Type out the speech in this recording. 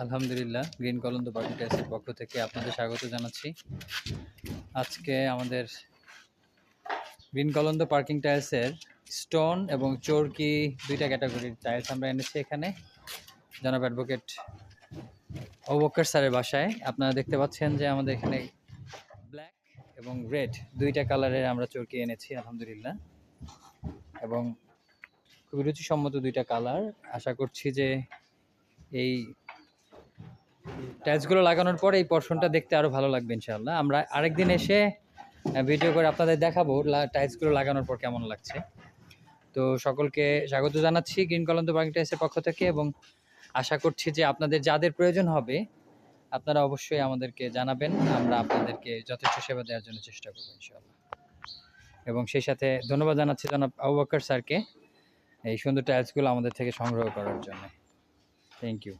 আলহামদুলিল্লাহ, green কলন্দ parking টাইলসের পক্ষ থেকে আপনাদের স্বাগত জানাচ্ছি। আজকে আমাদের গ্রিন কলন্দ পার্কিং টাইলসের স্টোন এবং চরকি দুইটা ক্যাটাগরির টাইলস আমরা এনেছি এখানে জনাব অ্যাডভোকেট অবক্কর স্যারের বাসায়। আপনারা দেখতে পাচ্ছেন যে আমাদের এখানে ব্ল্যাক এবং রেড দুইটা কালারের আমরা চরকি এনেছি আলহামদুলিল্লাহ, এবং খুবই রুচিসম্মত দুইটা কালার। আশা করছি যে এই টাইলসগুলো লাগানোর পর এই পোর্শনটা দেখতে আরও ভালো লাগবে ইনশাআল্লাহ। আমরা আরেকদিন এসে ভিডিও করে আপনাদের দেখাবো টাইলসগুলো লাগানোর পর কেমন লাগছে। তো সকলকে স্বাগত জানাচ্ছি গ্রিন কলন্দ পার্কিং টাইলসের পক্ষ থেকে, এবং আশা করছি যে আপনাদের যাদের প্রয়োজন হবে আপনারা অবশ্যই আমাদেরকে জানাবেন। আমরা আপনাদেরকে যথেষ্ট সেবা দেওয়ার জন্য চেষ্টা করবো ইনশাআল্লাহ। এবং সেই সাথে ধন্যবাদ জানাচ্ছি জনাব আবু বকর স্যারকে এই সুন্দর টাইলসগুলো আমাদের থেকে সংগ্রহ করার জন্য। Thank you.